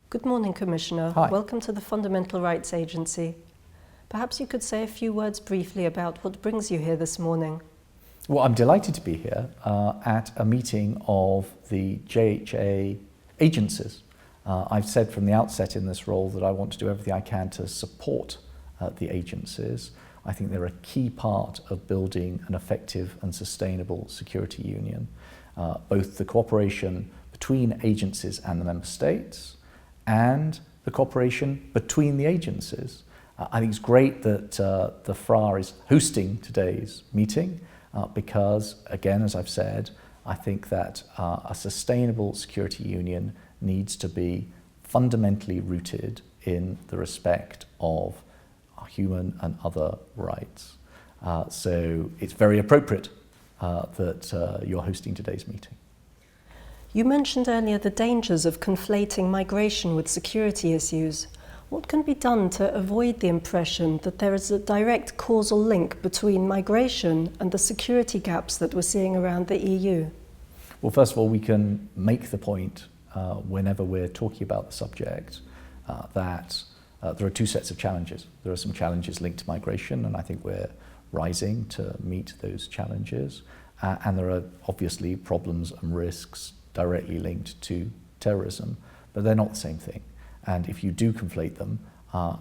Good morning, Commissioner. Hi. Welcome to the Fundamental Rights Agency. Perhaps you could say a few words briefly about what brings you here this morning. Well, I'm delighted to be here at a meeting of the JHA agencies. I've said from the outset in this role that I want to do everything I can to support the agencies. I think they're a key part of building an effective and sustainable security union. Both the cooperation between agencies and the member states and the cooperation between the agencies. I think it's great that the FRA is hosting today's meeting because, again, as I've said, I think that a sustainable security union needs to be fundamentally rooted in the respect of human and other rights. So it's very appropriate that you're hosting today's meeting. You mentioned earlier the dangers of conflating migration with security issues. What can be done to avoid the impression that there is a direct causal link between migration and the security gaps that we're seeing around the EU? Well, first of all, we can make the point whenever we're talking about the subject that there are two sets of challenges. There are some challenges linked to migration, and I think we're rising to meet those challenges. And there are obviously problems and risks directly linked to terrorism, but they're not the same thing. And if you do conflate them,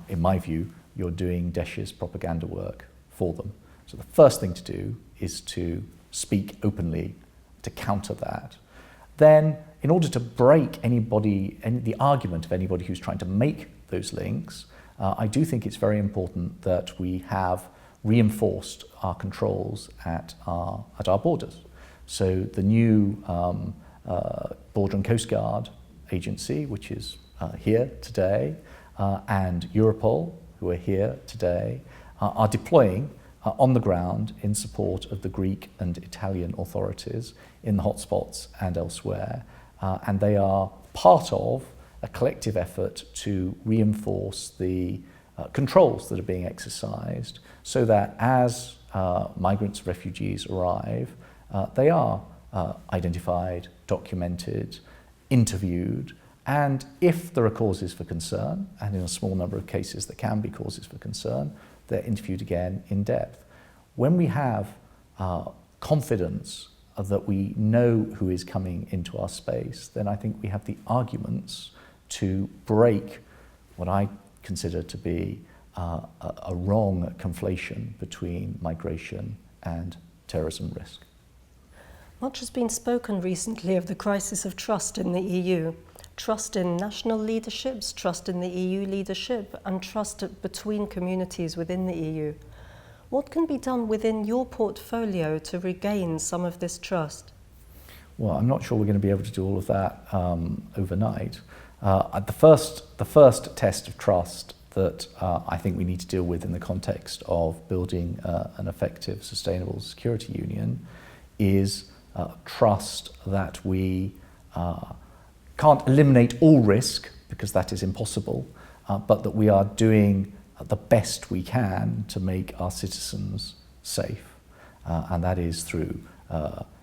in my view, you're doing Daesh's propaganda work for them. So the first thing to do is to speak openly to counter that. Then, in order to break the argument of anybody who's trying to make those links, I do think it's very important that we have reinforced our controls at our borders. So the new Border and Coast Guard agency, which is here today, and Europol, who are here today, are deploying on the ground in support of the Greek and Italian authorities in the hotspots and elsewhere. And they are part of a collective effort to reinforce the controls that are being exercised so that as migrants, refugees arrive, they are identified, documented, interviewed, and if there are causes for concern, and in a small number of cases there can be causes for concern, they're interviewed again in depth. When we have confidence that we know who is coming into our space, then I think we have the arguments to break what I consider to be a wrong conflation between migration and terrorism risk. Much has been spoken recently of the crisis of trust in the EU. Trust in national leaderships, trust in the EU leadership, and trust between communities within the EU. What can be done within your portfolio to regain some of this trust? Well, I'm not sure we're going to be able to do all of that overnight. The first test of trust that I think we need to deal with in the context of building an effective, sustainable security union is trust that we can't eliminate all risk, because that is impossible, but that we are doing the best we can to make our citizens safe. And that is through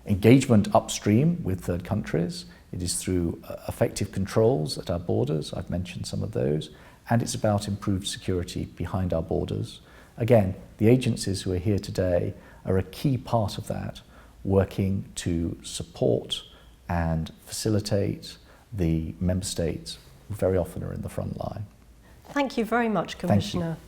engagement upstream with third countries. It is through effective controls at our borders. I've mentioned some of those. And it's about improved security behind our borders. Again, the agencies who are here today are a key part of that, working to support and facilitate the member states who very often are in the front line. Thank you very much, Commissioner.